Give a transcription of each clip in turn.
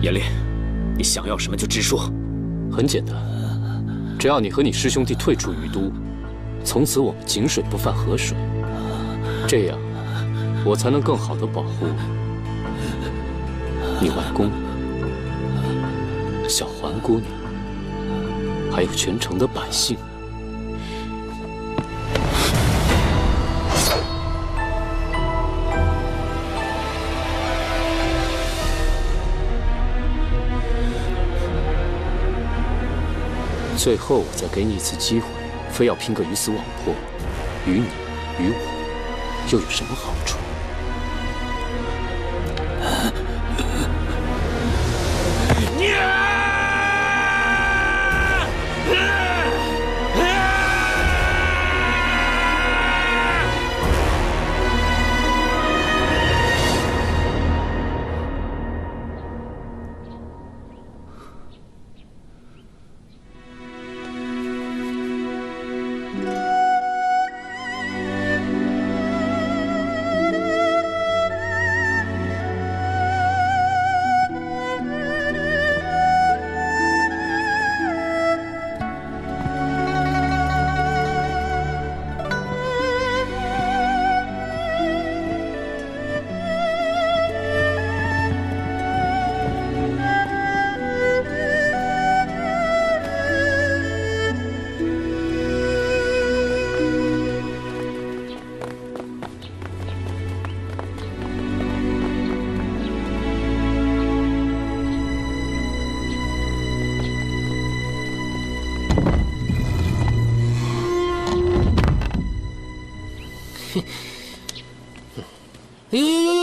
严烈，你想要什么就直说。很简单，只要你和你师兄弟退出于都，从此我们井水不犯河水，这样我才能更好地保护你外公、小环姑娘，还有全城的百姓。最后，我再给你一次机会，非要拼个鱼死网破，于你于我又有什么好处？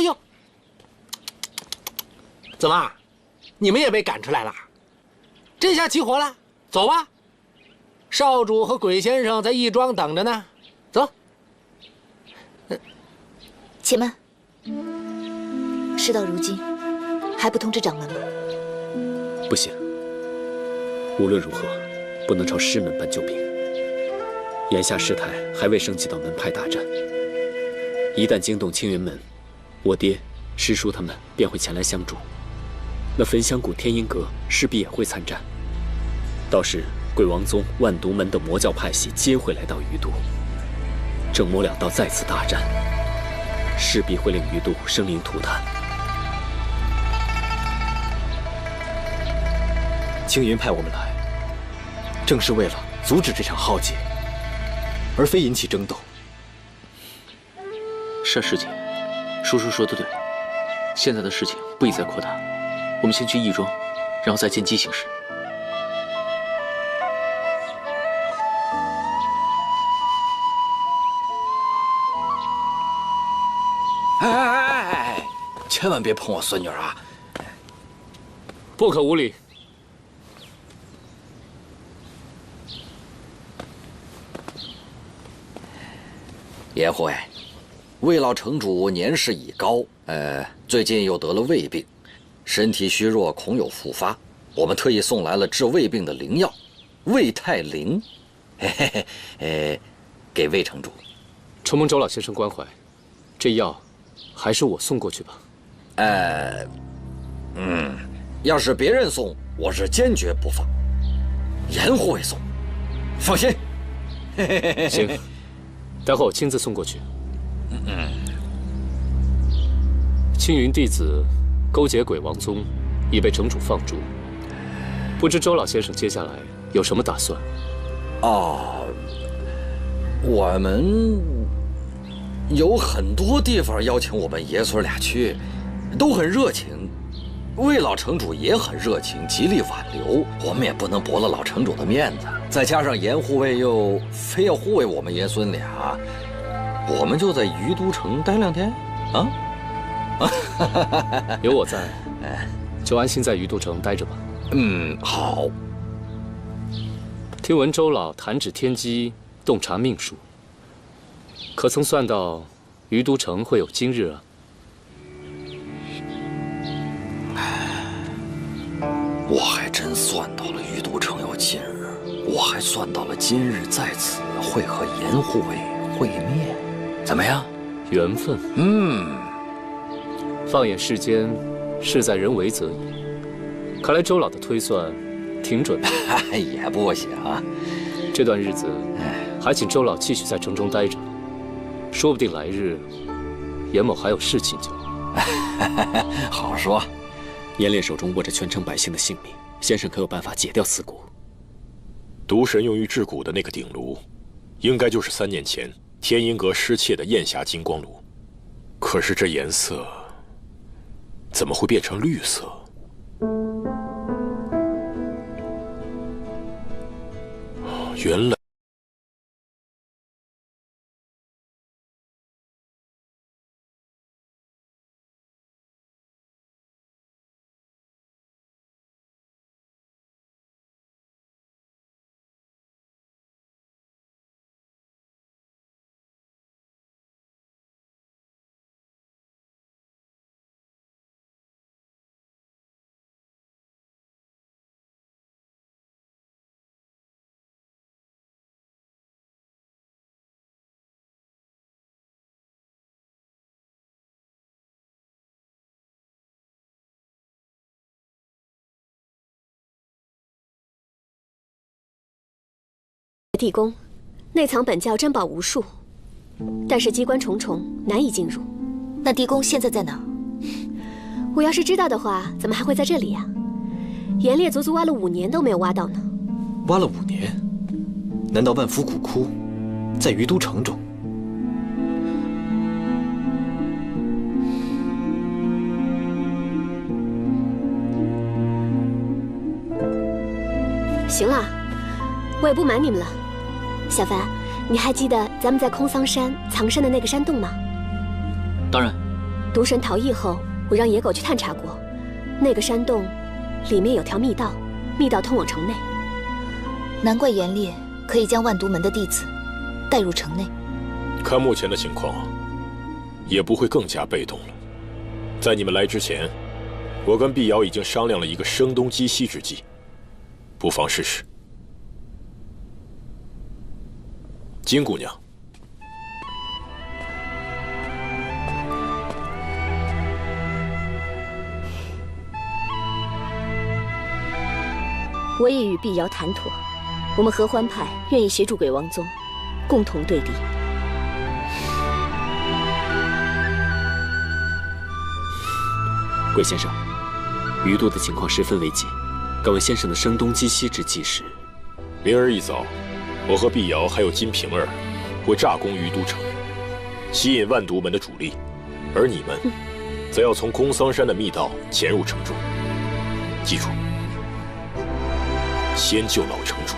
呦！怎么，你们也被赶出来了？这下起火了，走吧。少主和鬼先生在义庄等着呢，走。且慢，事到如今，还不通知掌门吗？不行，无论如何，不能朝师门搬救兵。眼下事态还未升级到门派大战，一旦惊动青云门，我爹、师叔他们便会前来相助。那焚香谷、天音阁势必也会参战，到时鬼王宗、万毒门等魔教派系皆会来到于都，正魔两道再次大战，势必会令于都生灵涂炭。青云派我们来，正是为了阻止这场浩劫，而非引起争斗。是啊，师姐，叔叔说的对，现在的事情不宜再扩大，我们先去义庄，然后再见机行事。哎，千万别碰我孙女啊！不可无礼。严护卫，魏老城主年事已高，最近又得了胃病，身体虚弱，恐有复发。我们特意送来了治胃病的灵药，胃泰灵，给魏城主。承蒙周老先生关怀，这药还是我送过去吧。要是别人送，我是坚决不放。严护卫送，放心。行，待会我亲自送过去。青云弟子勾结鬼王宗，已被城主放逐。不知周老先生接下来有什么打算？我们有很多地方邀请我们爷孙俩去，都很热情。魏老城主也很热情，极力挽留，我们也不能驳了老城主的面子。再加上严护卫又非要护卫我们爷孙俩，我们就在于都城待2天啊。有我在，就安心在于都城待着吧。好。听闻周老弹指天机，洞察命数，可曾算到于都城会有今日啊？我还真算到了于都城有今日，我还算到了今日在此会和严护卫会面，怎么样？缘分。放眼世间，事在人为则已。看来周老的推算挺准的。也不行。这段日子，还请周老继续在城中待着，说不定来日严某还有事请教。好说。严烈手中握着全城百姓的性命，先生可有办法解掉四蛊？毒神用于制蛊的那个鼎炉，应该就是3年前天音阁失窃的燕霞金光炉。可是这颜色怎么会变成绿色？原来。地宫内藏本教珍宝无数，但是机关重重，难以进入。那地宫现在在哪儿？我要是知道的话，怎么还会在这里呀？严烈足足挖了5年都没有挖到呢。挖了5年，难道万福古窟在于都城中？行了，我也不瞒你们了。小凡，你还记得咱们在空桑山藏身的那个山洞吗？当然。毒神逃逸后，我让野狗去探查过，那个山洞里面有条密道，密道通往城内。难怪严烈可以将万毒门的弟子带入城内。看目前的情况，也不会更加被动了。在你们来之前，我跟碧瑶已经商量了一个声东击西之计，不妨试试。金姑娘，我也与碧瑶谈妥，我们合欢派愿意协助鬼王宗，共同对敌。鬼先生，于都的情况十分危急，敢问先生的声东击西之计是？明儿一早，我和碧瑶还有金瓶儿会炸攻于都城，吸引万毒门的主力，而你们则要从空桑山的密道潜入城中。记住，先救老城主。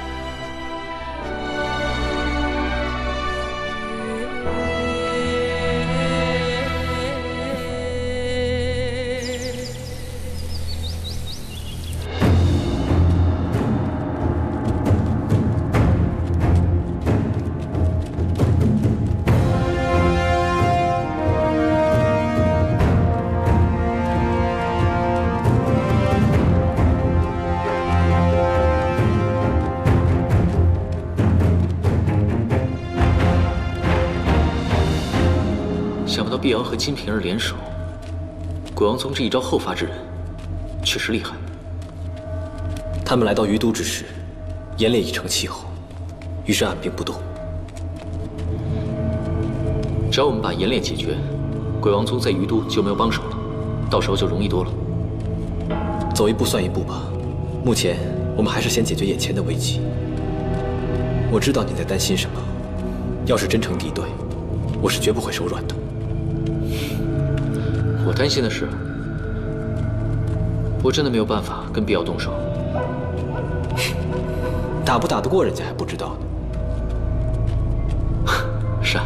碧瑶和金瓶儿联手，鬼王宗这一招后发制人，确实厉害。他们来到于都之时，严烈已成气候，于是按兵不动。只要我们把严烈解决，鬼王宗在于都就没有帮手了，到时候就容易多了。走一步算一步吧，目前我们还是先解决眼前的危机。我知道你在担心什么，要是真成敌对，我是绝不会手软的。我担心的是，我真的没有办法跟碧瑶动手。打不打得过人家还不知道呢。是啊。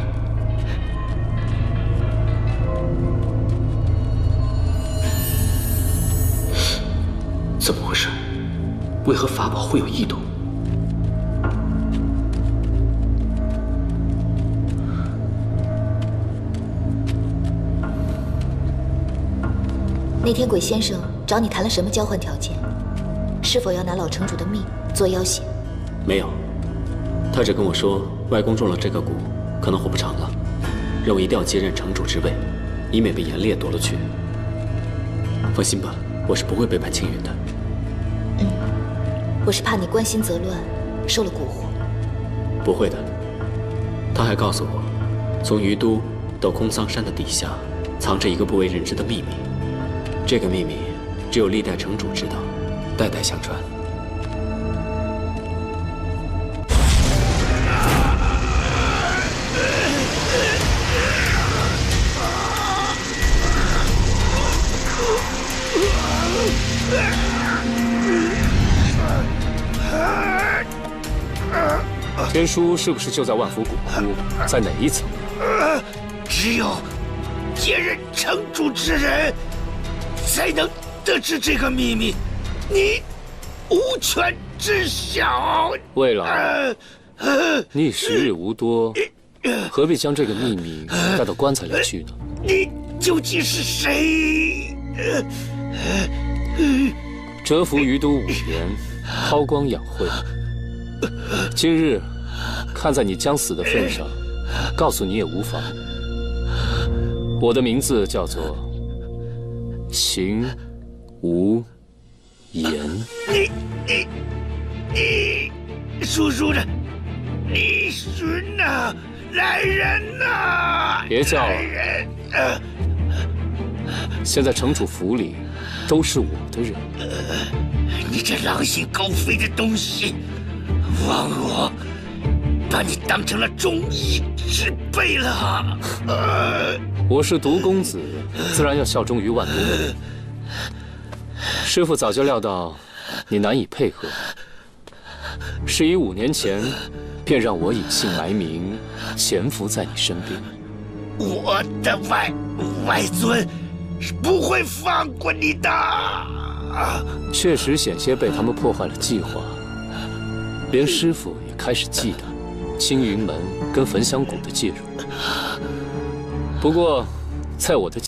怎么回事？为何法宝会有异动？那天鬼先生找你谈了什么交换条件？是否要拿老城主的命做要挟？没有，他只跟我说外公中了这个蛊，可能活不长了，让我一定要接任城主之位，以免被严烈夺了去。放心吧，我是不会背叛青云的。我是怕你关心则乱，受了蛊惑。不会的。他还告诉我，从于都到空桑山的底下，藏着一个不为人知的秘密。这个秘密只有历代城主知道，代代相传。天书是不是就在万福古窟？在哪一层？只有接任城主之人才能得知这个秘密，你无权知晓。魏老，你时日无多，何必将这个秘密带到棺材里去呢？你究竟是谁？蛰伏于都5年，韬光养晦。今日看在你将死的份上，告诉你也无妨。我的名字叫做秦无言。你叔叔的，你孙呐，来人呐！别叫了，现在城主府里都是我的人。你这狼心狗肺的东西，枉我把你当成了忠义之辈了。我是独公子，自然要效忠于万都的。师父早就料到你难以配合，是以5年前便让我隐姓埋名，潜伏在你身边。我的外尊是不会放过你的。确实险些被他们破坏了计划，连师父也开始忌惮青云门跟焚香谷的介入。不过，在我的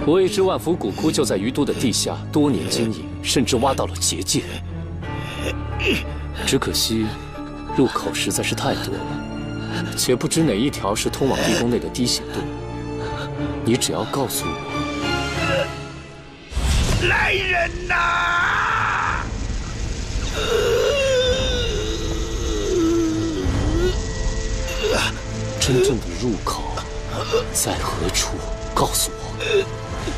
我已知万福古窟就在于都的地下，多年经营，甚至挖到了结界。只可惜，入口实在是太多了，且不知哪一条是通往地宫内的滴血洞。你只要告诉我，来人呐！真正的入口在何处？告诉我，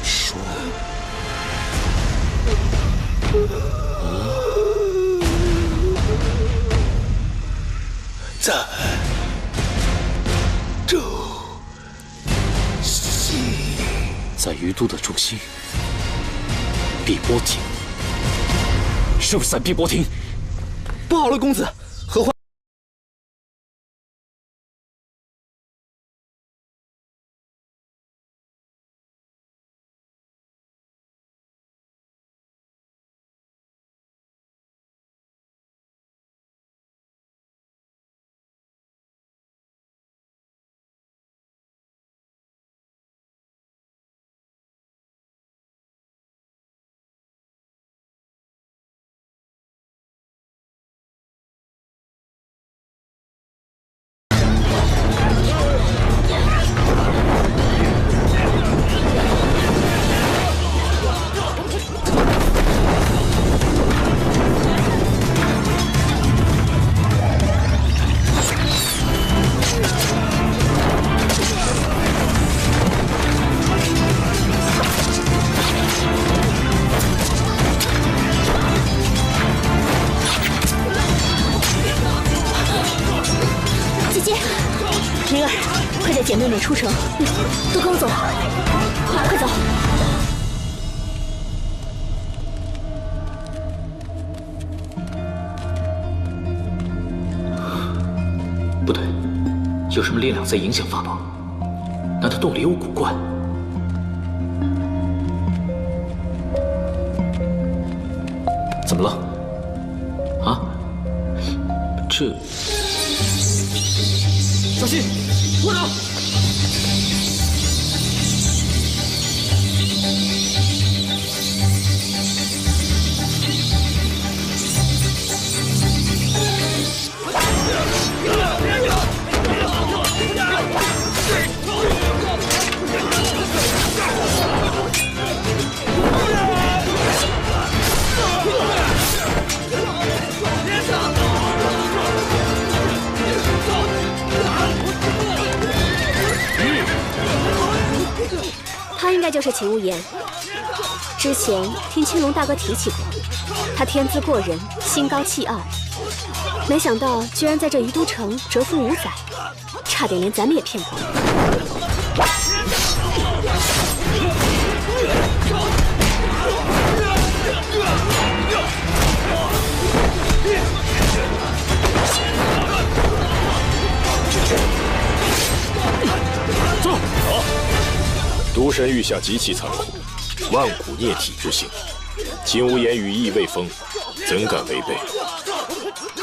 说。在中心，在于都的中心，碧波亭，是不是在碧波亭？不好了，公子，何患？姐妹们出城，都跟我走，快走！不对，有什么力量在影响法宝？难道洞里有古怪？怎么了？啊？这……小心！卧倒！该就是秦无言。之前听青龙大哥提起过，他天资过人，心高气傲，没想到居然在这于都城蛰伏5载，差点连咱们也骗过。走！都神御下极其残酷，万古孽体之性。秦无言羽翼未丰，怎敢违背？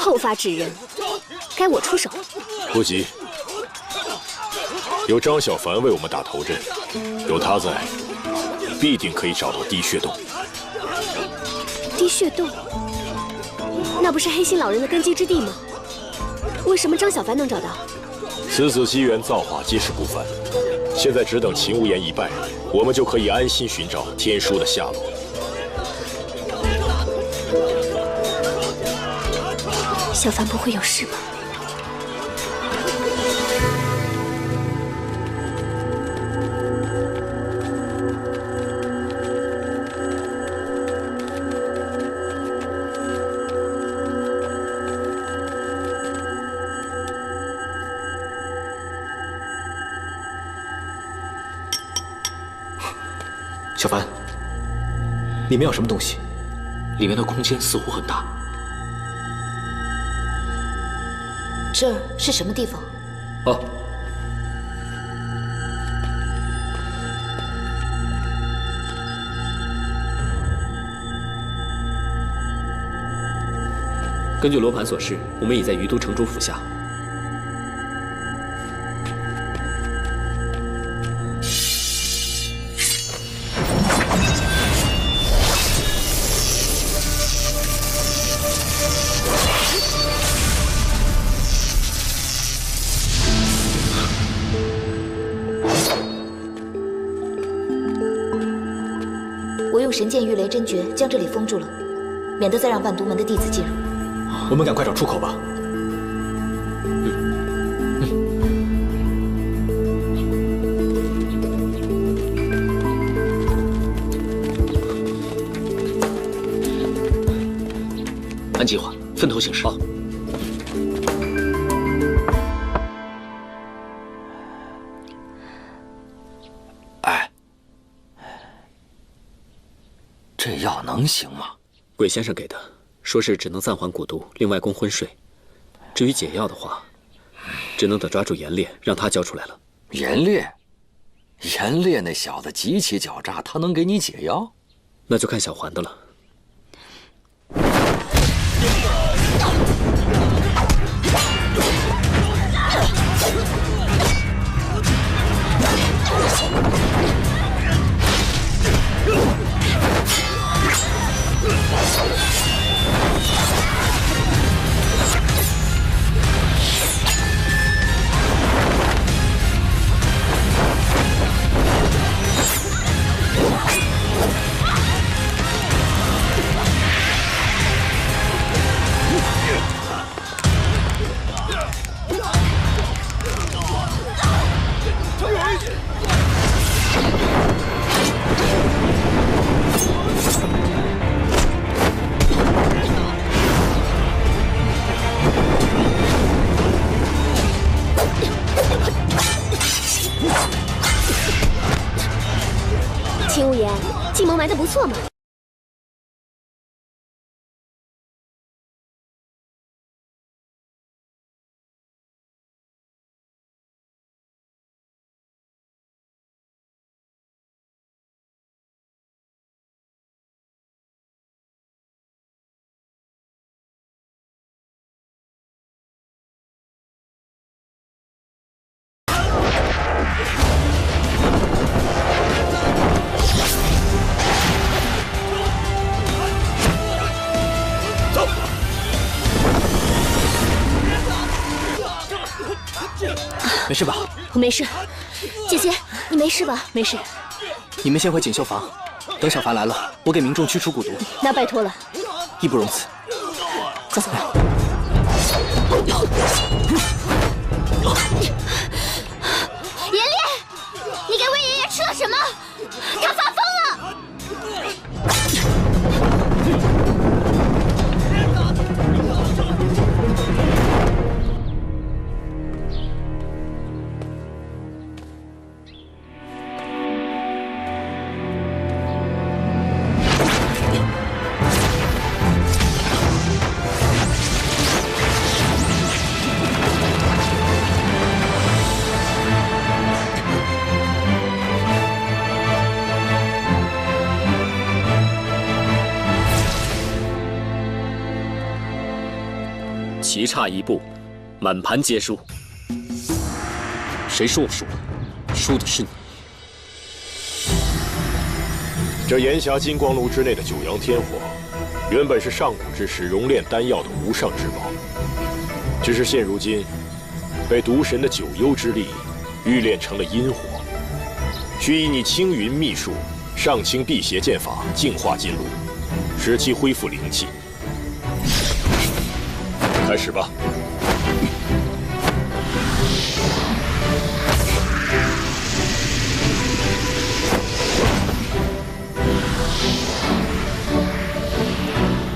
后发制人，该我出手。不急，有张小凡为我们打头阵，有他在，必定可以找到滴血洞。滴血洞，那不是黑心老人的根基之地吗？为什么张小凡能找到？此子机缘造化皆是不凡，现在只等秦无言一败，我们就可以安心寻找天书的下落。小凡不会有事吧？小凡，里面有什么东西？里面的空间似乎很大。这儿是什么地方？哦，根据罗盘所示，我们已在于都城主府下。我用神剑御雷真诀将这里封住了，免得再让万毒门的弟子进入。我们赶快找出口吧。按计划，分头行事。好。哎，这药能行吗？鬼先生给的，说是只能暂缓蛊毒，令外公昏睡。至于解药的话，只能等抓住严烈，让他交出来了。严烈，严烈那小子极其狡诈，他能给你解药？那就看小环的了。秦无言，计谋埋得不错嘛。没事吧？我没事。姐姐，你没事吧？没事。你们先回锦绣房，等小凡来了，我给民众驱除蛊毒。那拜托了。义不容辞。走。严烈，你给魏爷爷吃了什么？他发疯了！棋差一步，满盘皆输。谁说我输了？输的是你。这岩峡金光炉之内的九阳天火，原本是上古之时熔炼丹药的无上至宝，只是现如今被毒神的九幽之力欲炼成了阴火，需以你青云秘术上清辟邪剑法净化金炉，使其恢复灵气。开始吧。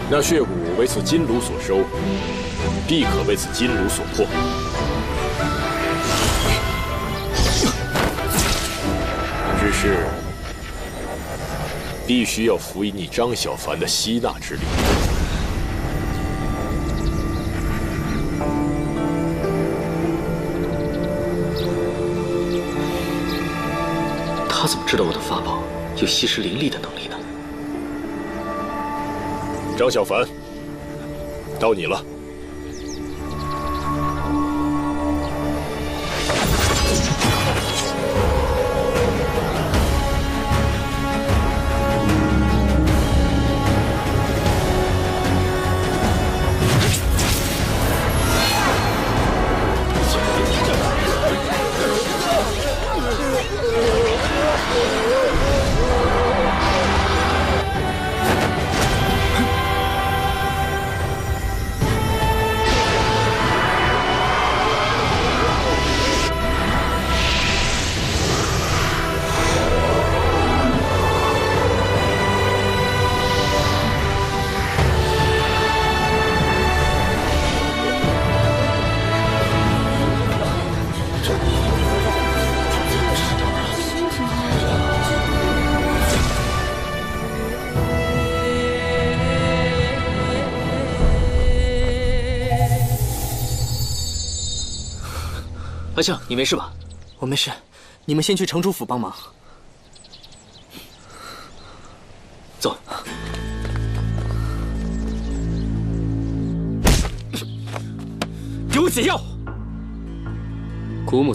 那血骨为此金炉所收，必可为此金炉所破。只是必须要辅以你张小凡的吸纳之力。他怎么知道我的法宝有吸食灵力的能力呢？张小凡，到你了。阿相，你没事吧？我没事，你们先去城主府帮忙。走。给我解药！古母。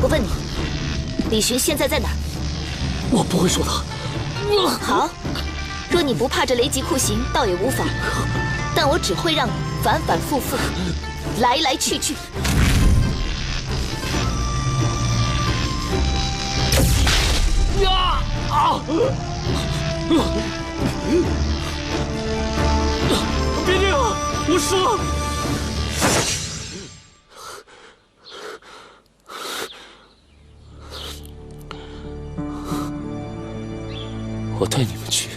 我问你，李寻现在在哪儿？我不会说他。好，若你不怕这雷击酷刑，倒也无妨。但我只会让你反反复复，来来去去。别这样！我说。我带你们去。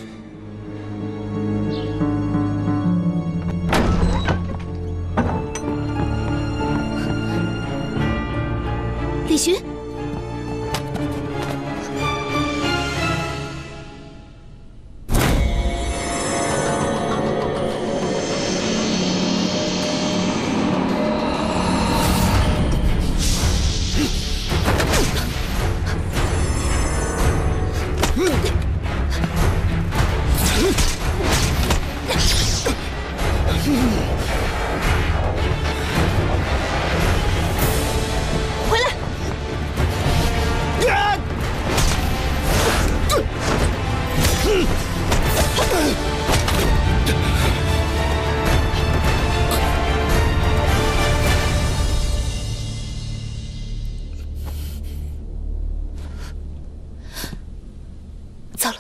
李寻，回来！糟了！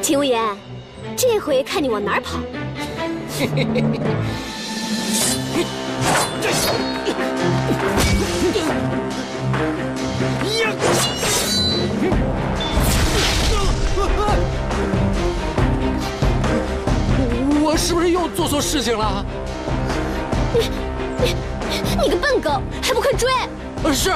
秦无言，这回看你往哪儿跑！我是不是又做错事情了？你个笨狗，还不快追！是。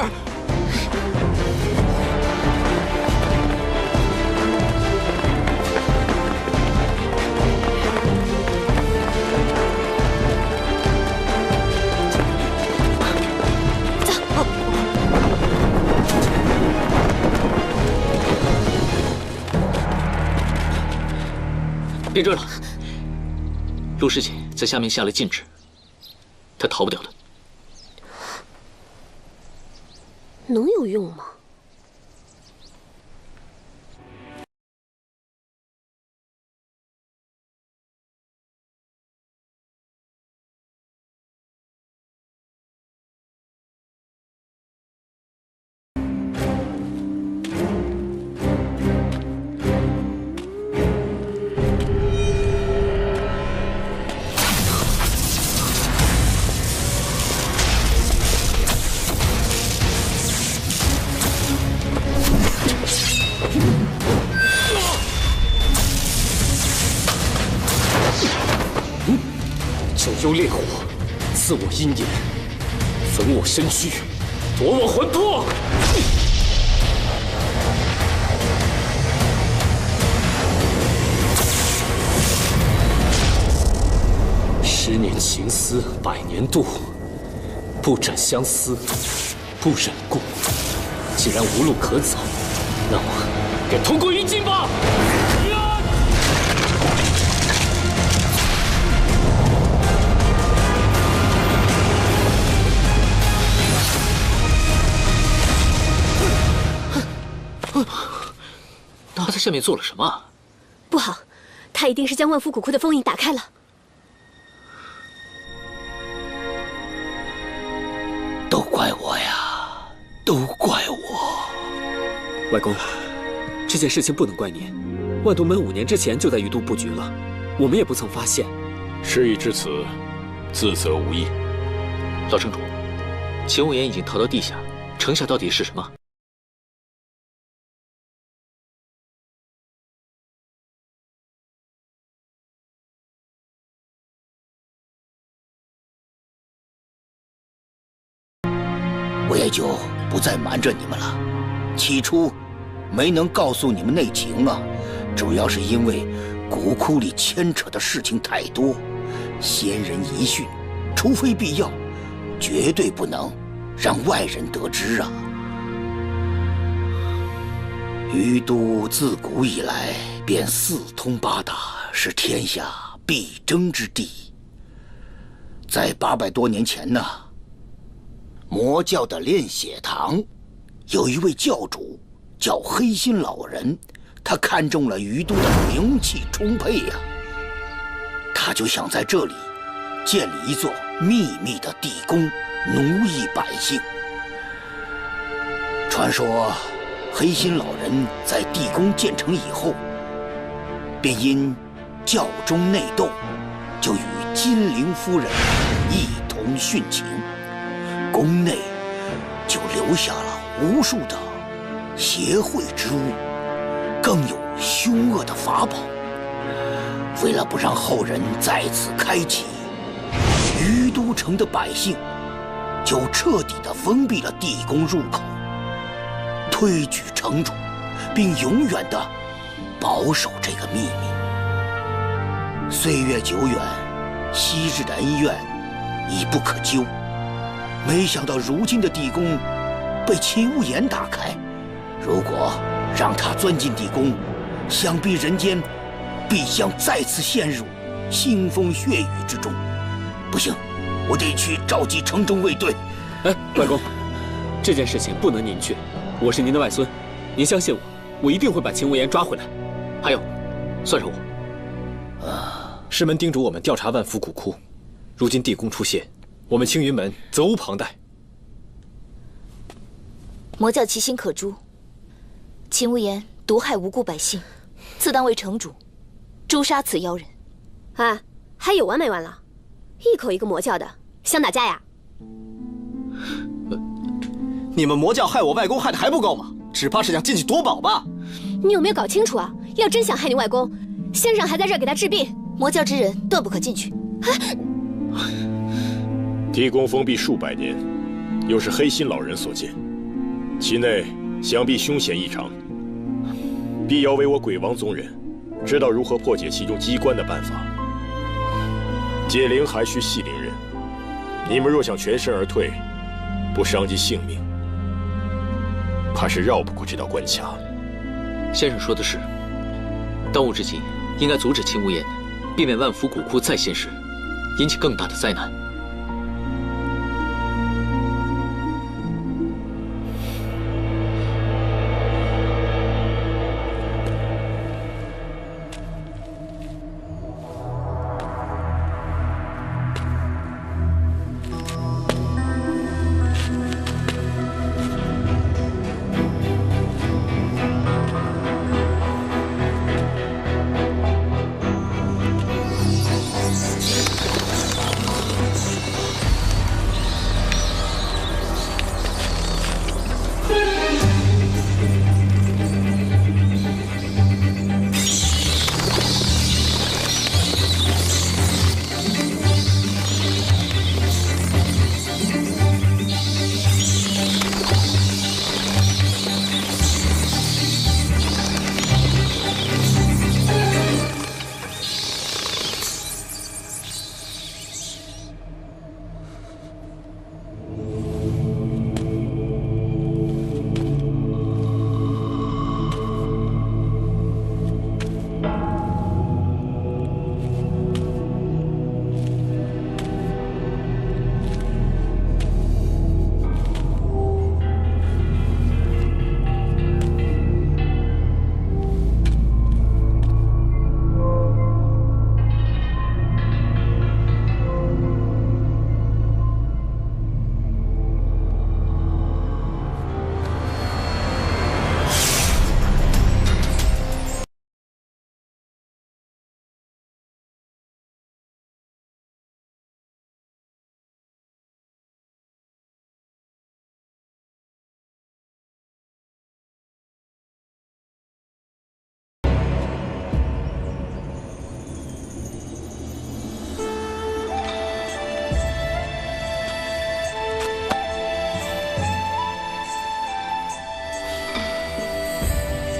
别追了，陆师姐在下面下了禁制，他逃不掉的。能有用吗？九幽烈火，刺我阴眼，焚我身躯，夺我魂魄。10年情丝100年度，不斩相思，不忍故。既然无路可走，那么给同归于尽吧！他在下面做了什么？不好，他一定是将万夫古窟的封印打开了。都怪我呀，都怪我！外公，这件事情不能怪您。万毒门5年之前就在鱼都布局了，我们也不曾发现。事已至此，自责无益。老城主，秦无言已经逃到地下，城下到底是什么？我也就不再瞒着你们了。起初没能告诉你们内情啊，主要是因为古窟里牵扯的事情太多，先人遗训，除非必要，绝对不能让外人得知啊。于都自古以来便四通八达，是天下必争之地。在800多年前呢，魔教的炼血堂有一位教主叫黑心老人，他看中了于都的灵气充沛呀，他就想在这里建立一座秘密的地宫，奴役百姓。传说黑心老人在地宫建成以后，便因教中内斗，就与金陵夫人一同殉情，宫内就留下了无数的邪秽之物，更有凶恶的法宝。为了不让后人再次开启，于都城的百姓就彻底地封闭了地宫入口，推举城主，并永远地保守这个秘密。岁月久远，昔日的恩怨已不可究。没想到如今的地宫被秦无言打开，如果让他钻进地宫，想必人间必将再次陷入腥风血雨之中。不行，我得去召集城中卫队。哎，外公，这件事情不能您去，我是您的外孙，您相信我，我一定会把秦无言抓回来。还有，算上我。师门叮嘱我们调查万福古窟，如今地宫出现，我们青云门责无旁贷。魔教其心可诛，秦无言毒害无辜百姓，自当为城主诛杀此妖人。啊，还有完没完了？一口一个魔教的，想打架呀？你们魔教害我外公害的还不够吗？只怕是想进去夺宝吧？你有没有搞清楚啊？要真想害你外公，先生还在这儿给他治病。魔教之人断不可进去。地宫封闭数百年，又是黑心老人所建，其内想必凶险异常。必要为我鬼王宗人，知道如何破解其中机关的办法。解铃还需系铃人，你们若想全身而退，不伤及性命，怕是绕不过这道关卡。先生说的是，当务之急应该阻止秦无言，避免万福古窟再现世，引起更大的灾难。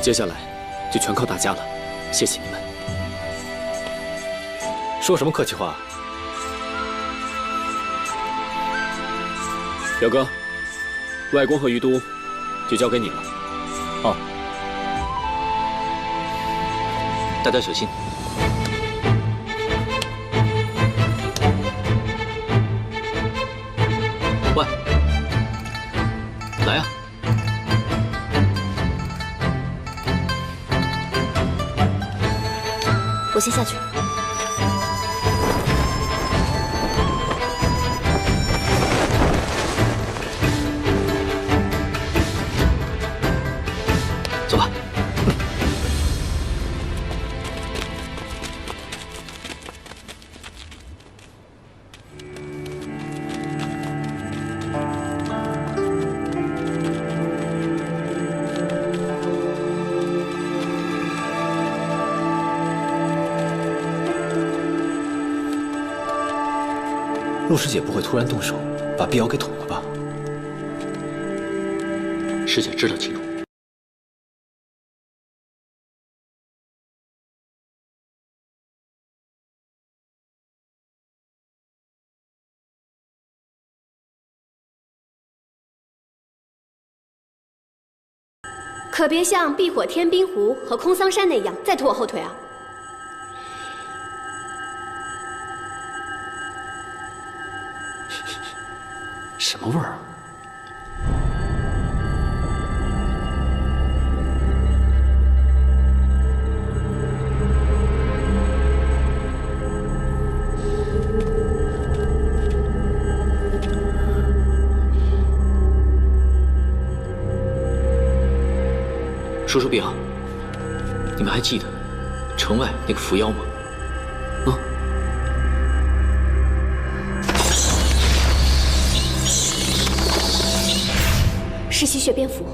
接下来就全靠大家了，谢谢你们。说什么客气话？表哥，外公和于都就交给你了。哦，大家小心。喂，来呀！我先下去。走吧。陆师姐不会突然动手把碧瑶给捅了吧？师姐知道清楚。可别像避火天冰湖和空桑山那样再拖我后腿啊！什么味儿啊？叔叔必好，你们还记得城外那个伏妖吗？是吸血蝙蝠，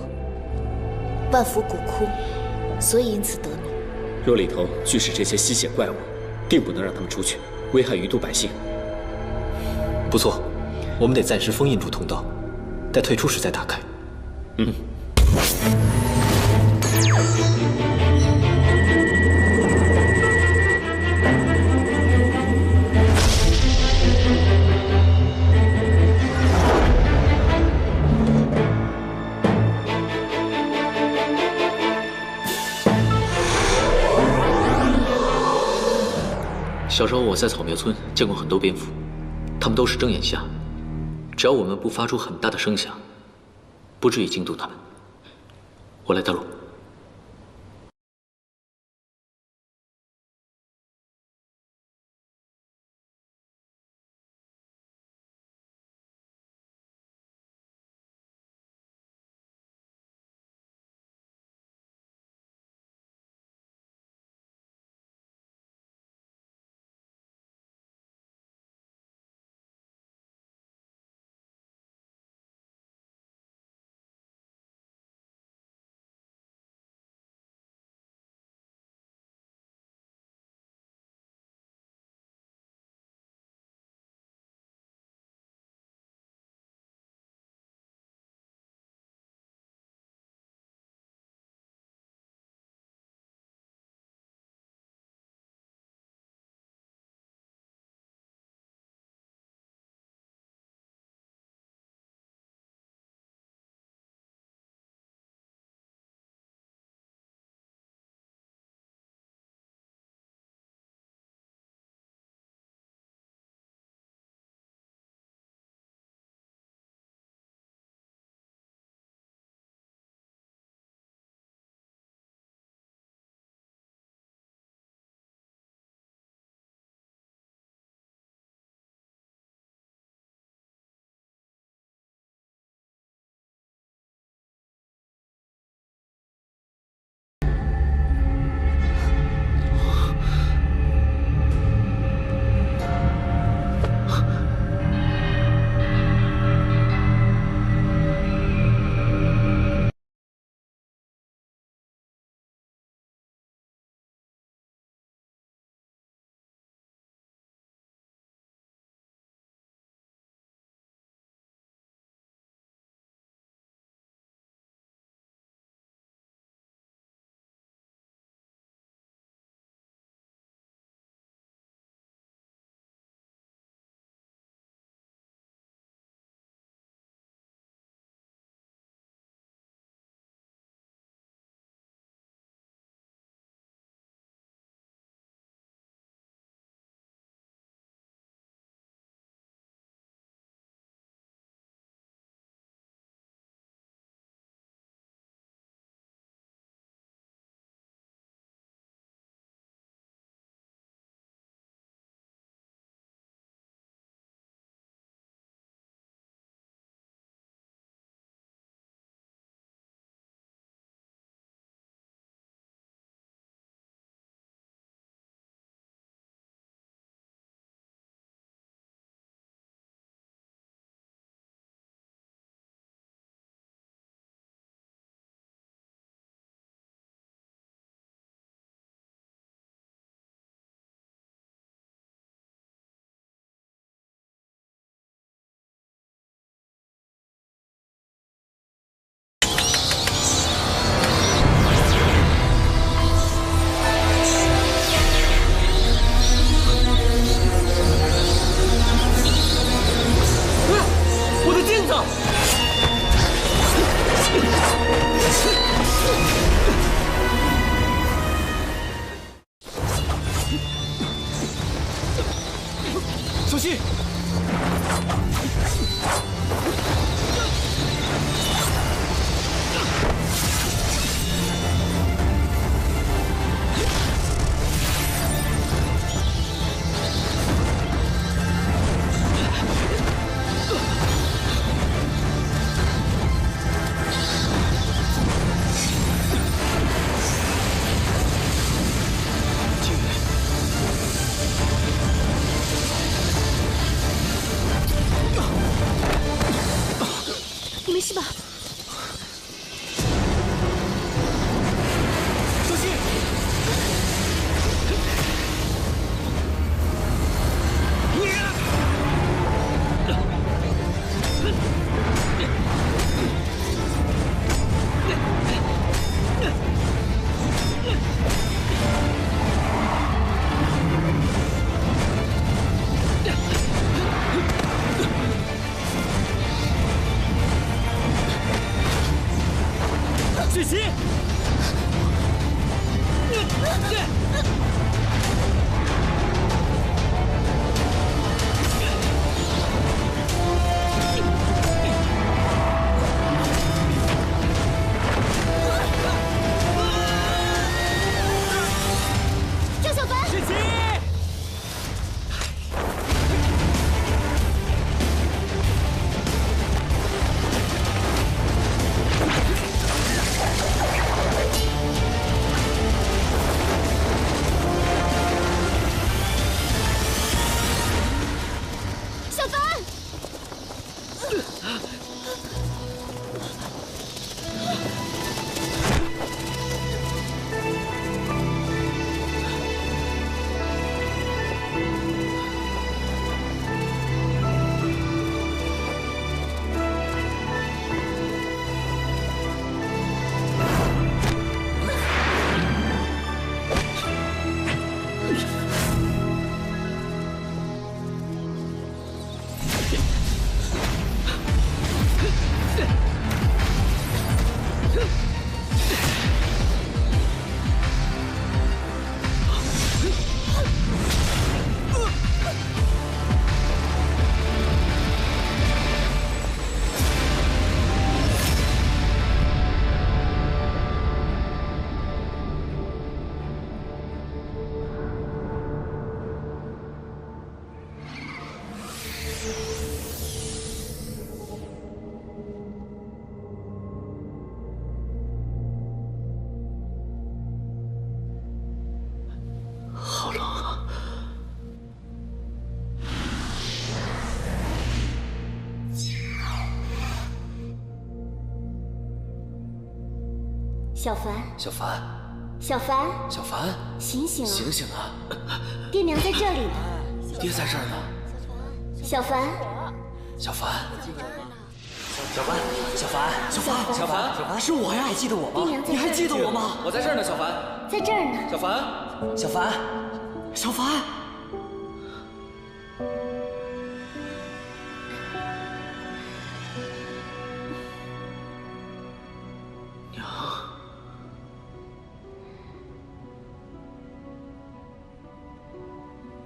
万福古窟，所以因此得名。若里头俱是这些吸血怪物，定不能让他们出去，危害余都百姓。不错，我们得暂时封印住通道，待退出时再打开。小时候我在草苗村见过很多蝙蝠，它们都是睁眼瞎，只要我们不发出很大的声响，不至于惊动它们。我来带路。小心！你没事吧？小心！雪琪！张小凡，雪琪！小凡，好冷啊！小凡，小凡，小凡，小凡，醒醒啊！醒醒啊！爹娘在这里呢。爹在这儿呢。小凡，小凡，小凡，小凡，小凡，小凡，小凡，是我呀！还记得我吗？爹娘在这儿你还记得我吗？我在这儿呢，小凡，在这儿呢。小凡，小凡，小凡。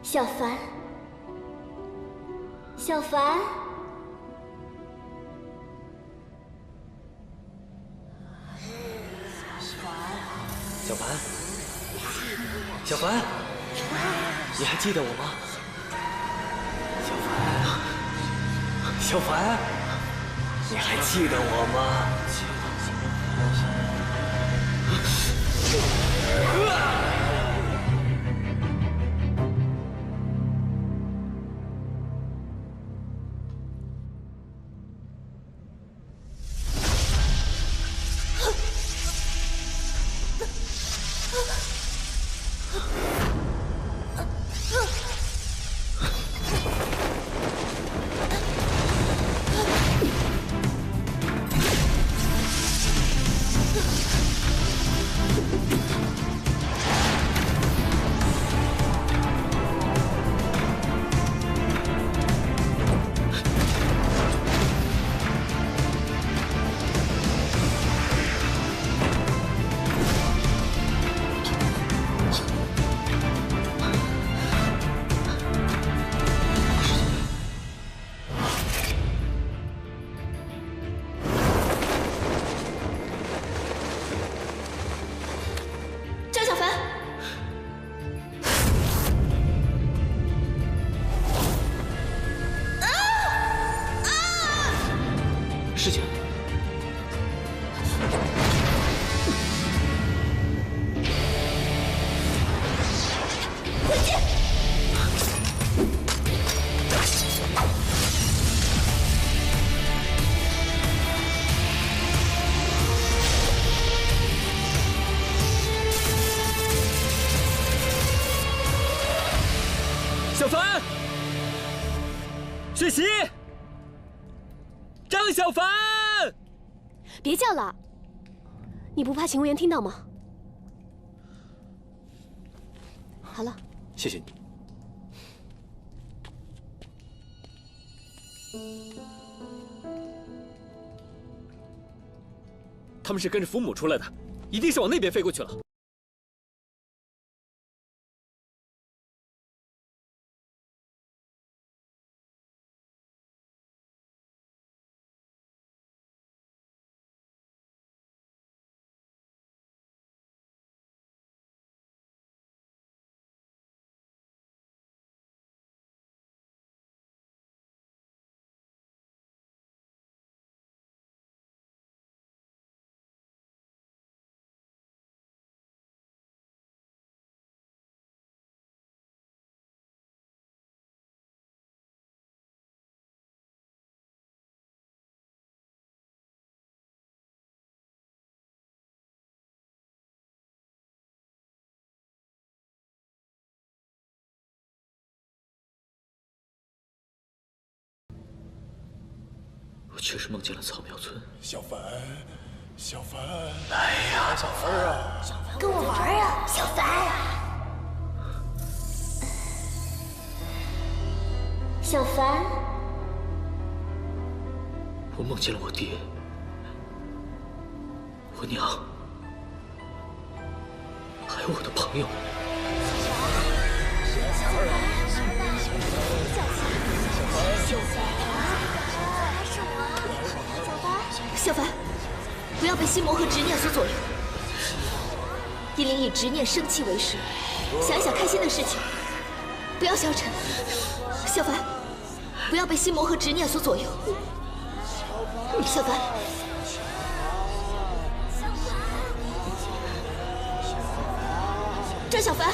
小凡，小凡，小凡，小凡，你还记得我吗？小凡，小凡，你还记得我吗？小凡，雪琪，张小凡，别叫了，你不怕勤务员听到吗？好了，谢谢你。他们是跟着福母出来的，一定是往那边飞过去了。我确实梦见了草苗村。小凡，小凡，来呀，小凡啊，跟我玩啊，小凡。小凡，我梦见了我爹，我娘，还有我的朋友。小凡，不要被心魔和执念所左右。阴灵以执念生气为食，想一想开心的事情，不要消沉。小凡，不要被心魔和执念所左右。小凡，张小凡，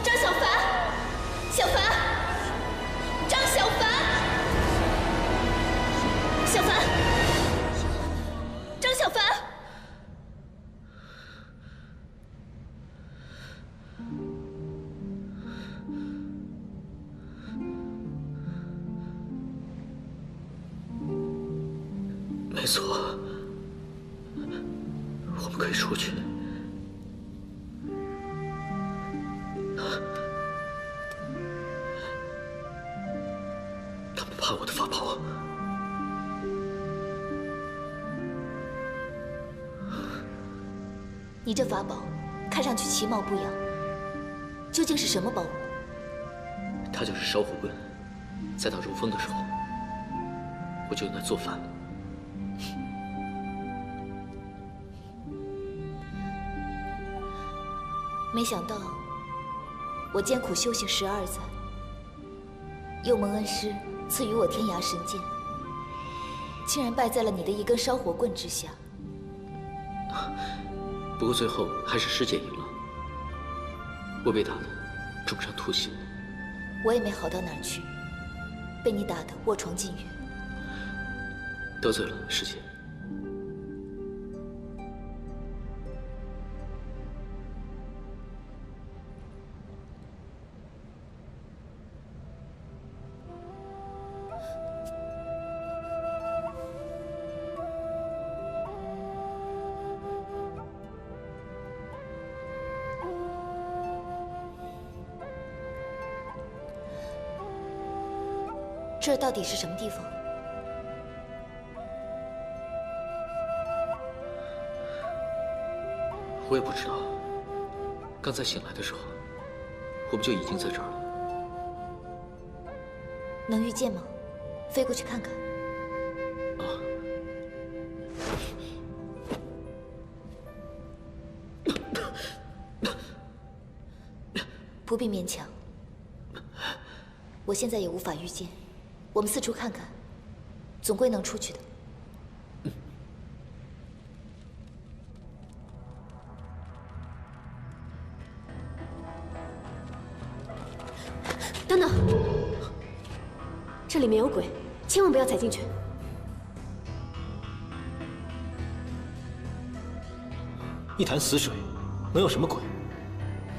张小凡，小凡，张小凡。小凡，张小凡，没错，我们可以出去。他们怕我的法宝。你这法宝看上去其貌不扬，究竟是什么宝物？它就是烧火棍，在打如风的时候，我就用来做饭了。没想到我艰苦修行12载，又蒙恩师赐予我天涯神剑，竟然败在了你的一根烧火棍之下。不过最后还是师姐赢了，我被打得重伤吐血。我也没好到哪儿去，被你打得卧床进院。得罪了师姐。这到底是什么地方？我也不知道。刚才醒来的时候，我们就已经在这儿了。能遇见吗？飞过去看看。不必勉强。我现在也无法遇见。我们四处看看，总归能出去的。等等，这里面有鬼，千万不要踩进去。一潭死水，能有什么鬼？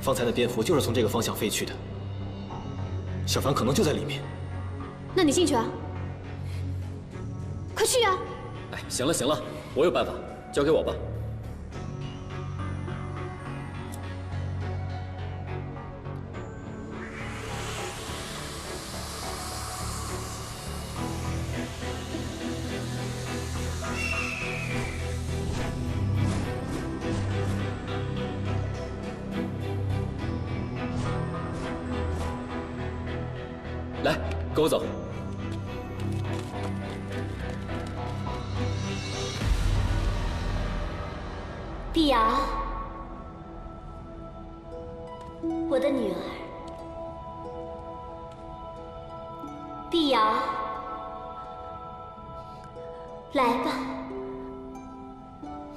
方才那蝙蝠就是从这个方向飞去的，小凡可能就在里面。那你进去啊，快去啊！哎，行了行了，我有办法，交给我吧。来，跟我走。碧瑶，我的女儿，碧瑶，来吧。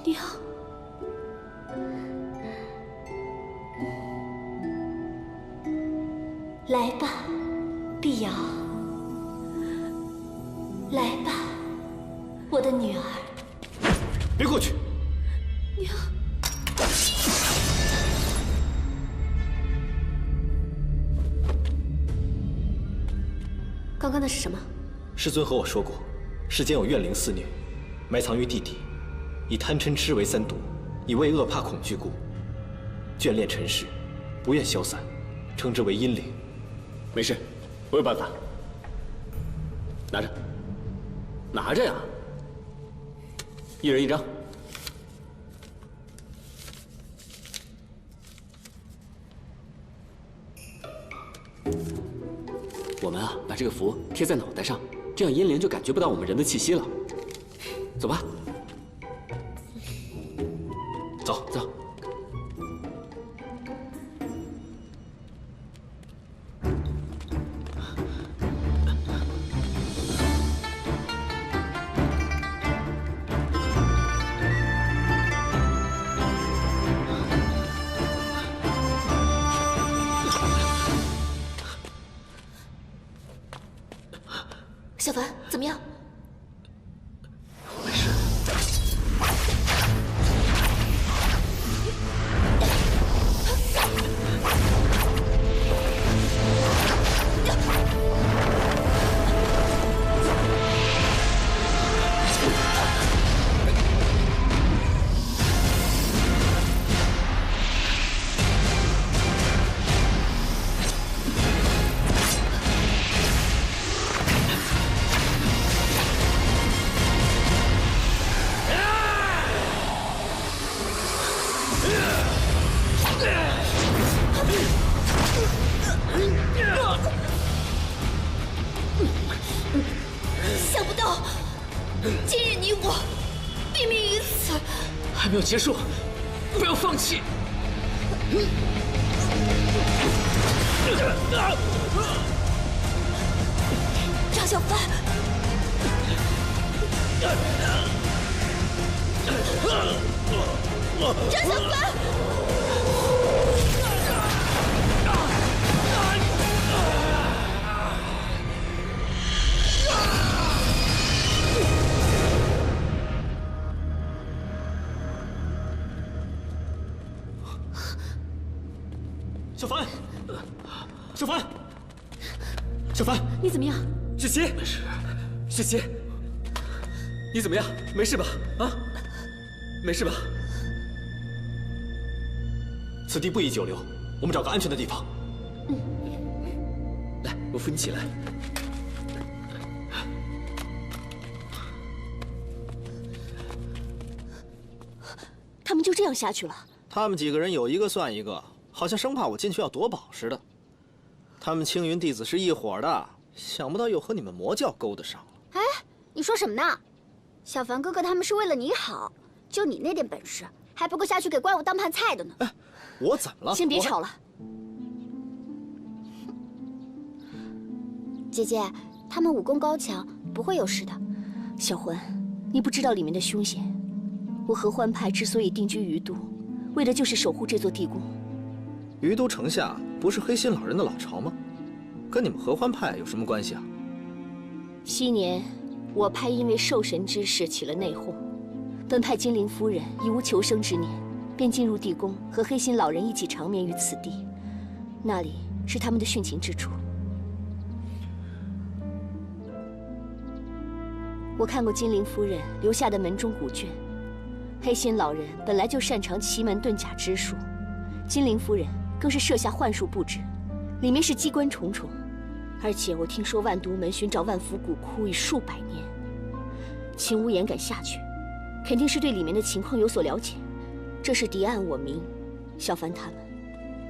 娘，来吧，碧瑶，来吧，我的女儿。别过去！娘，刚刚那是什么？师尊和我说过，世间有怨灵肆虐，埋藏于地底，以贪嗔痴为三毒，以畏恶怕恐惧故，眷恋尘世，不愿消散，称之为阴灵。没事，我有办法。拿着，拿着呀！一人一张。我们啊，把这个符贴在脑袋上，这样阴灵就感觉不到我们人的气息了。走吧。走走。小凡，怎么样？没事。想不到，今日你我毙命于此。还没有结束，不要放弃。张小凡，张小凡。小凡，小凡，小凡，你怎么样？志奇，没事。志奇，你怎么样？没事吧？啊，没事吧？此地不宜久留，我们找个安全的地方。来，我扶你起来。他们就这样下去了？他们几个人有一个算一个，好像生怕我进去要夺宝似的。他们青云弟子是一伙的，想不到又和你们魔教勾得上了。哎，你说什么呢？小凡哥哥他们是为了你好，就你那点本事，还不够下去给怪物当盘菜的呢。哎，我怎么了？先别吵了。姐姐，他们武功高强，不会有事的。小魂，你不知道里面的凶险。我合欢派之所以定居于都，为的就是守护这座地宫。于都城下不是黑心老人的老巢吗？跟你们合欢派有什么关系啊？昔年我派因为兽神之事起了内讧，本派金陵夫人已无求生之年，便进入地宫，和黑心老人一起长眠于此地。那里是他们的殉情之处。我看过金陵夫人留下的门中古卷，黑心老人本来就擅长奇门遁甲之术，金陵夫人更是设下幻术布置，里面是机关重重。而且我听说万毒门寻找万福古窟已数百年，秦无言敢下去，肯定是对里面的情况有所了解。这是敌暗我明，小凡他们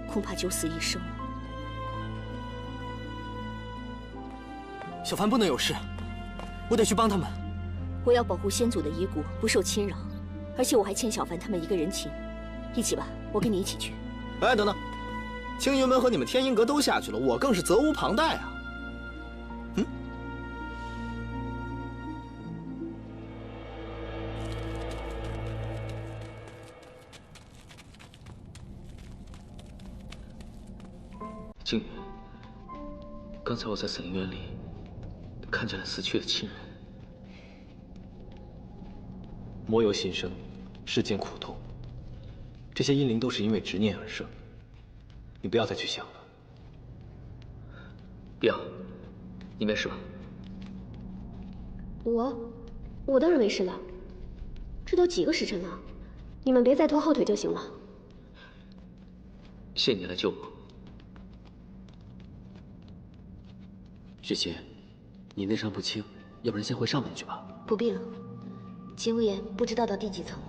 恐怕九死一生了。小凡不能有事，我得去帮他们。我要保护先祖的遗骨不受侵扰，而且我还欠小凡他们一个人情。一起吧，我跟你一起去。哎，等等，青云门和你们天音阁都下去了，我更是责无旁贷啊。静云，刚才我在伞院里看见了死去的亲人。魔由心生，世间苦痛，这些阴灵都是因为执念而生。你不要再去想了。碧瑶，你没事吧？我当然没事了。这都几个时辰了，你们别再拖后腿就行了。谢你来救我。雪琴，你内伤不轻，要不然先回上面去吧。不必了，秦无言不知道到第几层了，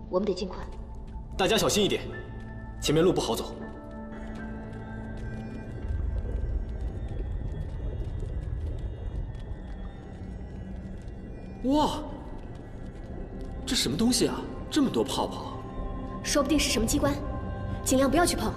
我们得尽快。大家小心一点，前面路不好走。哇，这什么东西啊？这么多泡泡，说不定是什么机关，尽量不要去碰。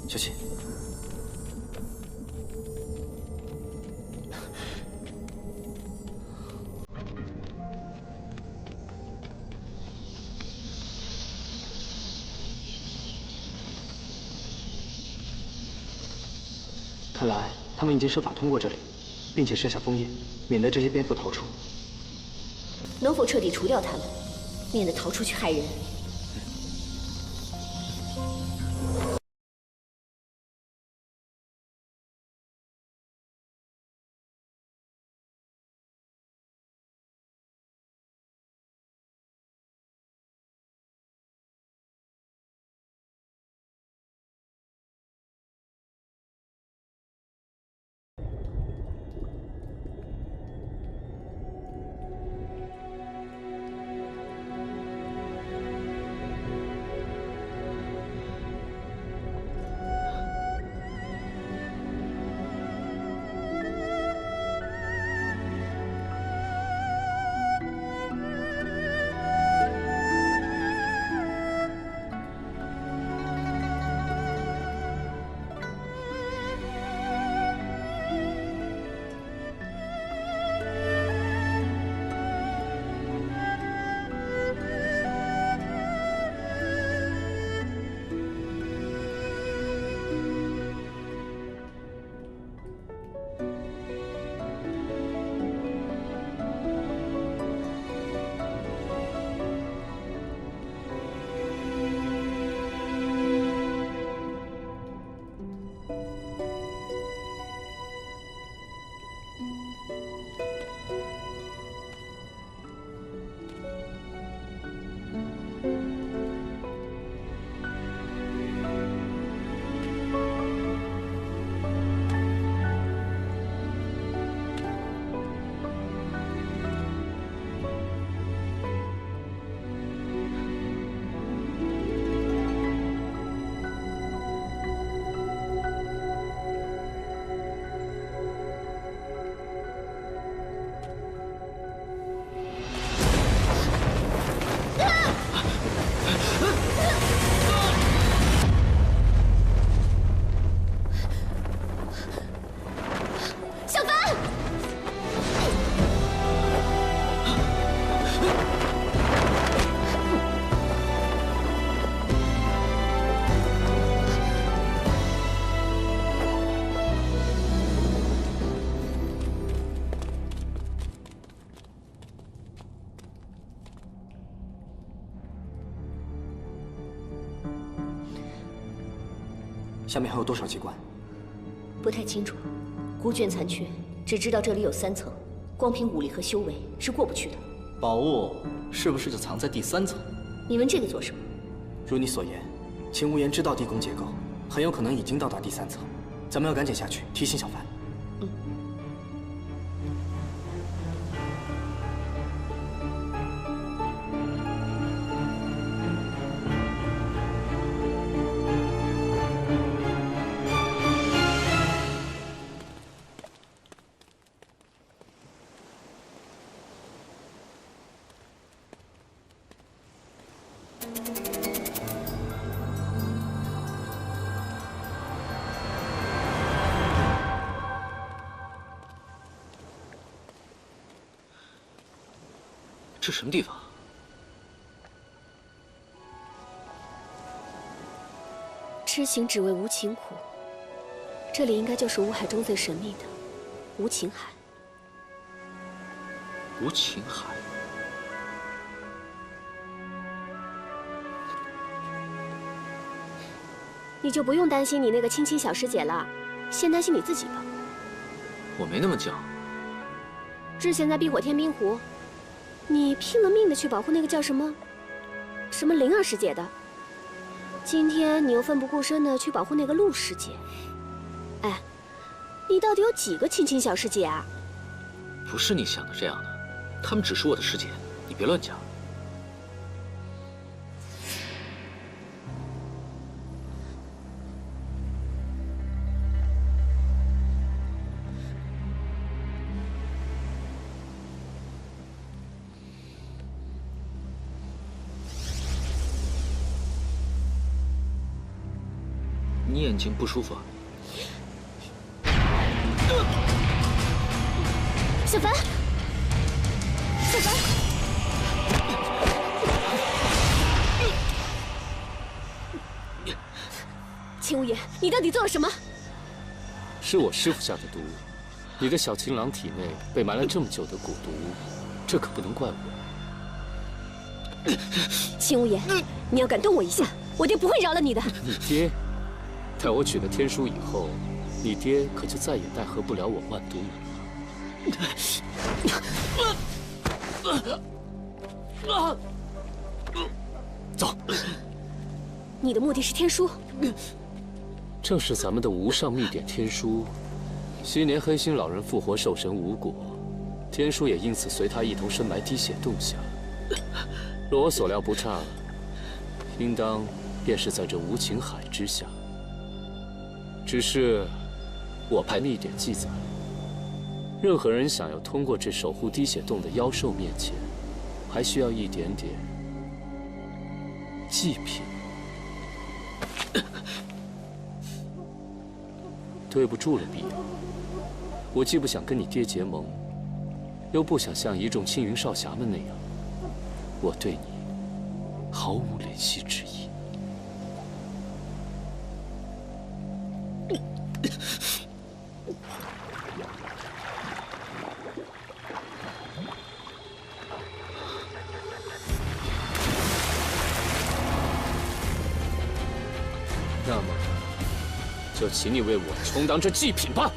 小心！看来他们已经设法通过这里，并且设下封印，免得这些蝙蝠逃出。能否彻底除掉他们，免得逃出去害人？下面还有多少机关？不太清楚，古卷残缺，只知道这里有3层，光凭武力和修为是过不去的。宝物是不是就藏在第3层？你问这个做什么？如你所言，秦无言知道地宫结构，很有可能已经到达第3层。咱们要赶紧下去提醒小凡。这什么地方？痴情只为无情苦。这里应该就是五海中最神秘的无情海。无情海。你就不用担心你那个青青小师姐了，先担心你自己吧。我没那么犟。之前在避火天冰湖，你拼了命的去保护那个叫什么灵儿师姐的，今天你又奋不顾身的去保护那个陆师姐。哎，你到底有几个青青小师姐啊？不是你想的这样的，她们只是我的师姐，你别乱讲。你眼睛不舒服啊？小凡，小凡，秦无言，你到底做了什么？是我师傅下的毒，你的小情郎体内被埋了这么久的蛊毒，这可不能怪我。秦无言，你要敢动我一下，我爹不会饶了你的。你爹？待我取了天书以后，你爹可就再也奈何不了我万都了。走。你的目的是天书？正是咱们的无上秘典天书。昔年黑心老人复活兽神无果，天书也因此随他一同深埋滴血洞下。若我所料不差，应当便是在这无情海之下。只是，我派秘典记载，任何人想要通过这守护滴血洞的妖兽面前，还需要一点点祭品。对不住了，碧瑶，我既不想跟你爹结盟，又不想像一众青云少侠们那样，我对你毫无怜惜之意。那么，就请你为我充当这祭品吧。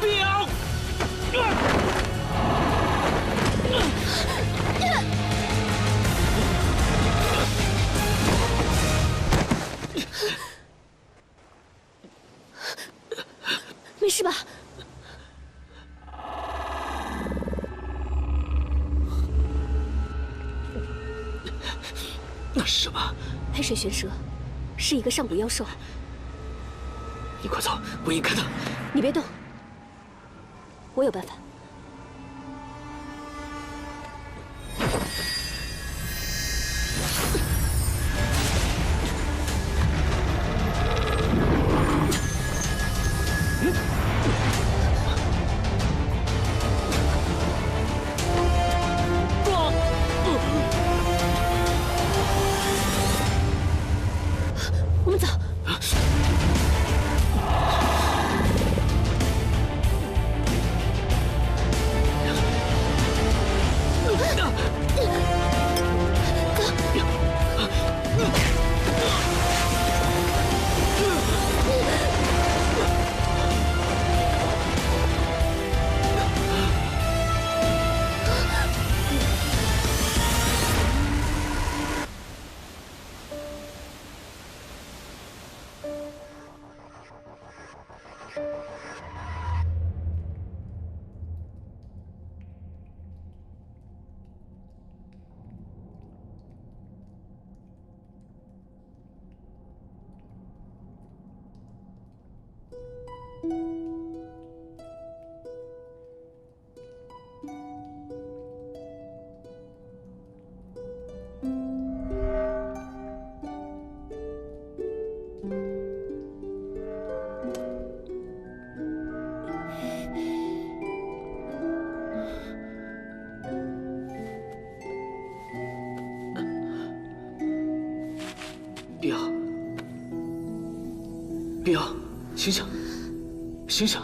表。没事吧？那是什么？黑水玄蛇，是一个上古妖兽。你快走，不应该的。你别动，我有办法。我们走。醒醒，醒醒！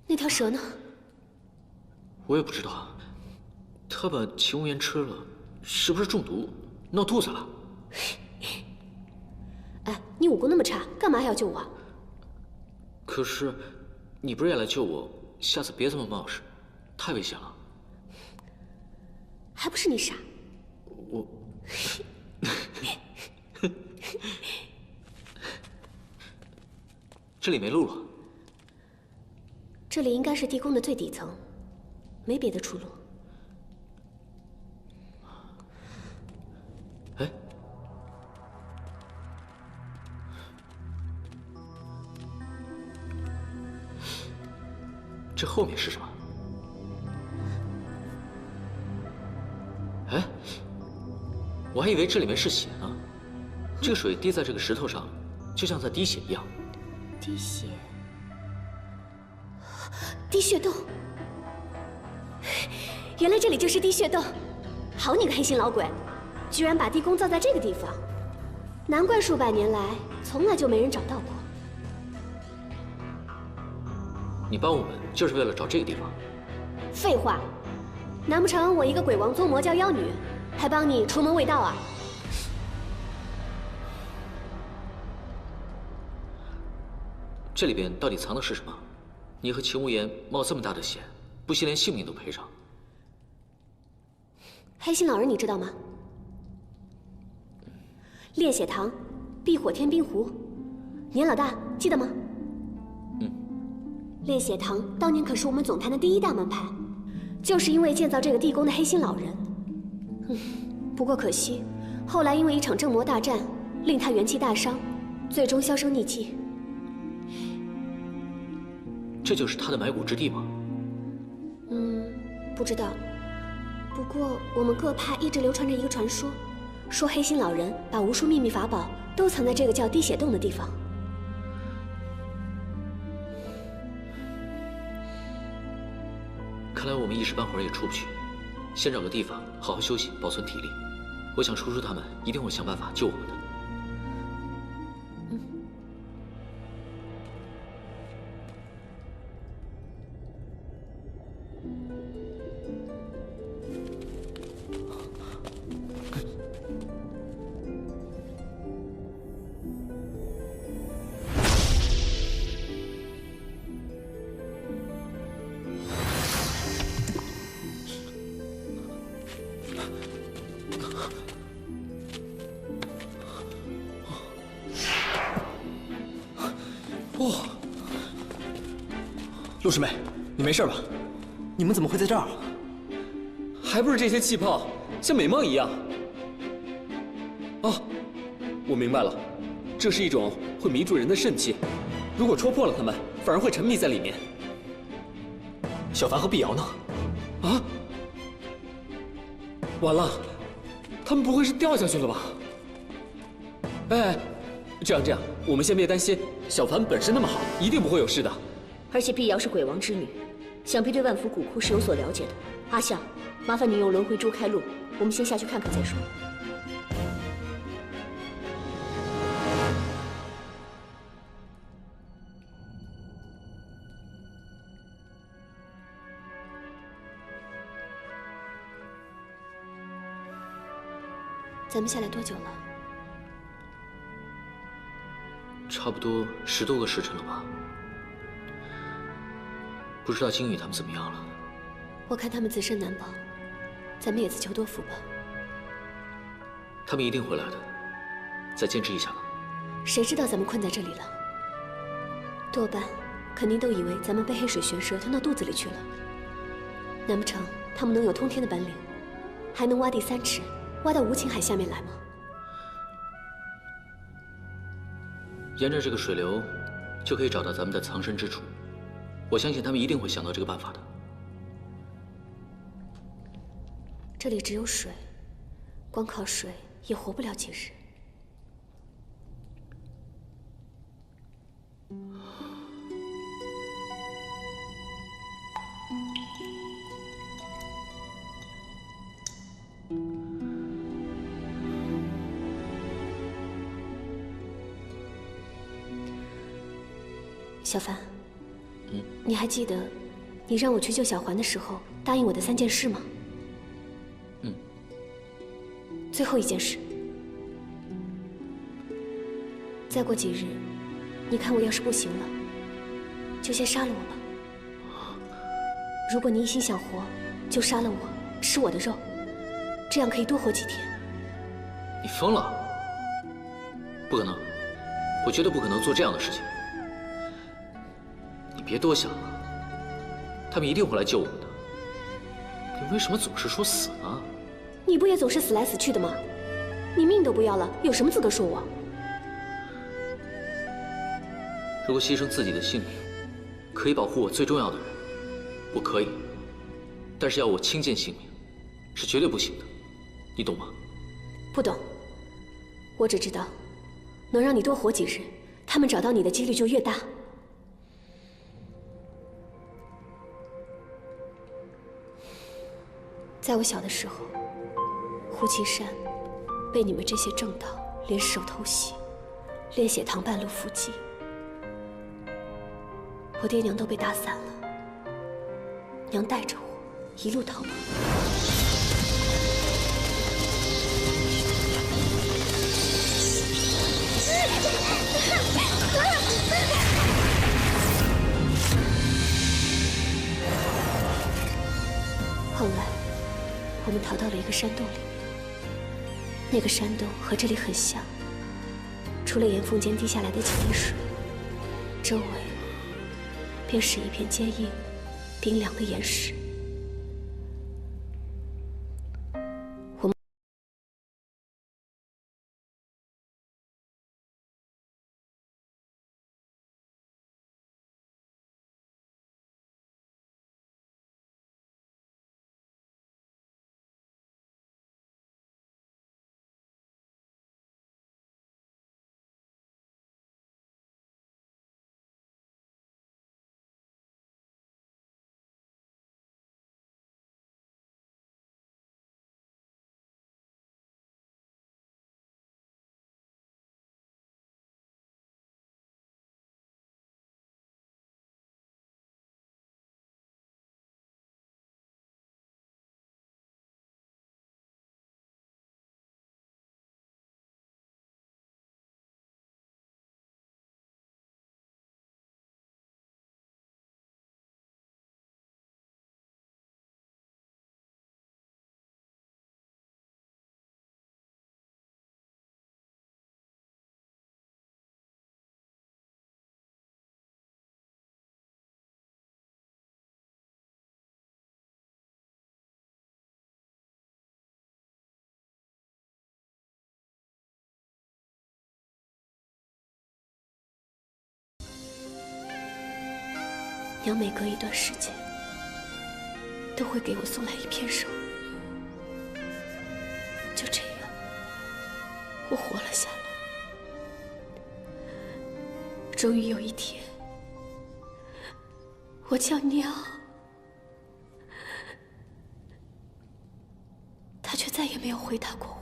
那条蛇呢？我也不知道，他把秦无言吃了，是不是中毒闹肚子了？哎，你武功那么差，干嘛还要救我？可是，你不是也来救我？下次别这么冒失，太危险了。还不是你傻。我。这里没路了。这里应该是地宫的最底层，没别的出路。哎，这后面是什么？哎，我还以为这里面是血呢。这个水滴在这个石头上，就像在滴血一样。滴血。滴血洞，原来这里就是滴血洞。好你个黑心老鬼，居然把地宫造在这个地方，难怪数百年来从来就没人找到过。你帮我们就是为了找这个地方？废话，难不成我一个鬼王宗魔教妖女，还帮你出门卫道啊？这里边到底藏的是什么？你和秦无言冒这么大的险，不惜连性命都赔上。黑心老人你知道吗？炼血堂、避火天冰壶，年老大记得吗？炼血堂当年可是我们总坛的第1大门派，就是因为建造这个地宫的黑心老人。不过可惜，后来因为一场正魔大战，令他元气大伤，最终销声匿迹。这就是他的埋骨之地吗？不知道。不过我们各派一直流传着一个传说，说黑心老人把无数秘密法宝都藏在这个叫滴血洞的地方。看来我们一时半会儿也出不去，先找个地方好好休息，保存体力。我想叔叔他们一定会想办法救我们的。陆师妹，你没事吧？你们怎么会在这儿？还不是这些气泡像美梦一样。哦，我明白了，这是一种会迷住人的肾气，如果戳破了它们，反而会沉迷在里面。小凡和碧瑶呢？啊！完了，他们不会是掉下去了吧？哎，这样，我们先别担心，小凡本事那么好，一定不会有事的。而且碧瑶是鬼王之女，想必对万福古窟是有所了解的。阿笑，麻烦你用轮回珠开路，我们先下去看看再说。咱们下来多久了？差不多10多个时辰了吧。不知道金宇他们怎么样了？我看他们自身难保，咱们也自求多福吧。他们一定会来的，再坚持一下吧。谁知道咱们困在这里了？多半肯定都以为咱们被黑水玄蛇吞到肚子里去了。难不成他们能有通天的本领，还能挖地3尺，挖到无情海下面来吗？沿着这个水流，就可以找到咱们的藏身之处。我相信他们一定会想到这个办法的。这里只有水，光靠水也活不了几日。小凡，你还记得你让我去救小环的时候答应我的3件事吗？最后一件事，再过几日，你看我要是不行了，就先杀了我吧。如果你一心想活，就杀了我，吃我的肉，这样可以多活几天。你疯了？不可能，我绝对不可能做这样的事情。你别多想了，他们一定会来救我们的。你为什么总是说死呢？你不也总是死来死去的吗？你命都不要了，有什么资格说我？如果牺牲自己的性命，可以保护我最重要的人，我可以。但是要我倾尽性命，是绝对不行的，你懂吗？不懂。我只知道，能让你多活几日，他们找到你的几率就越大。在我小的时候，胡岐山被你们这些正道联手偷袭，连血堂半路伏击，我爹娘都被打散了，娘带着我一路逃跑。后来，我们逃到了一个山洞里。那个山洞和这里很像，除了岩缝间滴下来的几滴水，周围便是一片坚硬、冰凉的岩石。娘每隔一段时间都会给我送来一片肉，就这样，我活了下来。终于有一天，我叫娘，她却再也没有回答过我。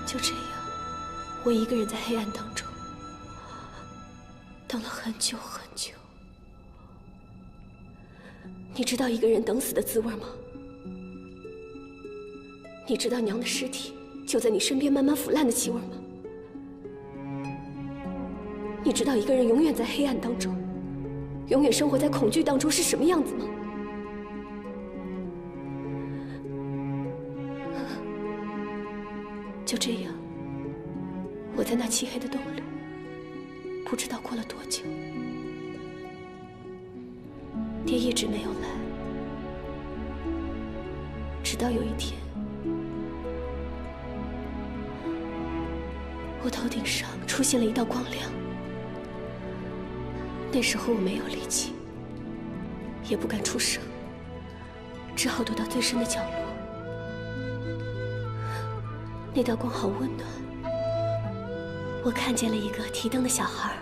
就这样，我一个人在黑暗当中等了很久很久。你知道一个人等死的滋味吗？你知道娘的尸体就在你身边慢慢腐烂的气味吗？你知道一个人永远在黑暗当中，永远生活在恐惧当中是什么样子吗？就这样，我在那漆黑的洞里，不知道过了多久。爹一直没有来，直到有一天，我头顶上出现了一道光亮。那时候我没有力气，也不敢出声，只好躲到最深的角落。那道光好温暖，我看见了一个提灯的小孩。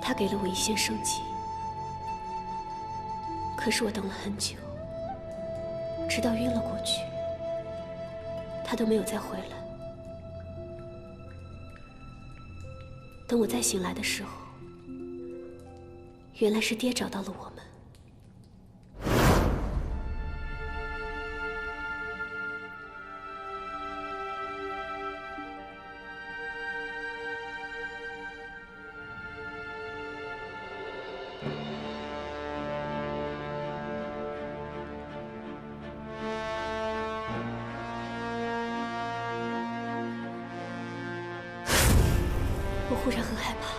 他给了我一线生机，可是我等了很久，直到晕了过去，他都没有再回来。等我再醒来的时候，原来是爹找到了我们。我忽然很害怕，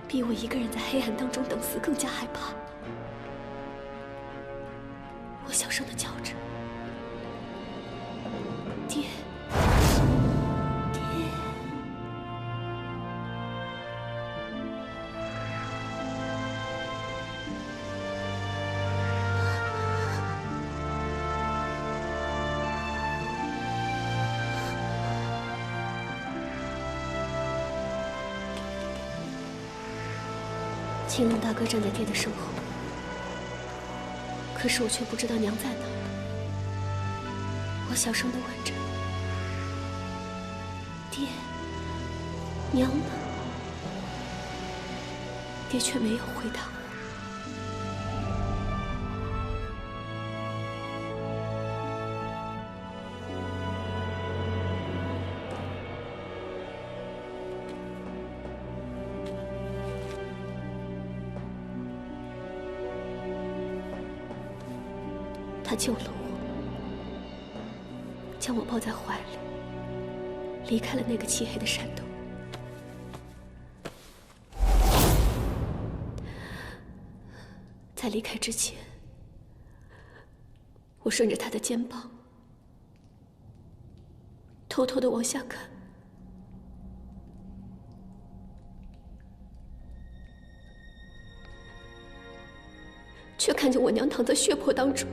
比我一个人在黑暗当中等死更加害怕。我小声地叫着：“爹，爹！”青龙大哥站在爹的身后，可是我却不知道娘在哪。我小声地问着：“爹，娘呢？”爹却没有回答我。他救了我，将我抱在怀里，离开了那个漆黑的山洞。在离开之前，我顺着他的肩膀，偷偷地往下看，却看见我娘躺在血泊当中。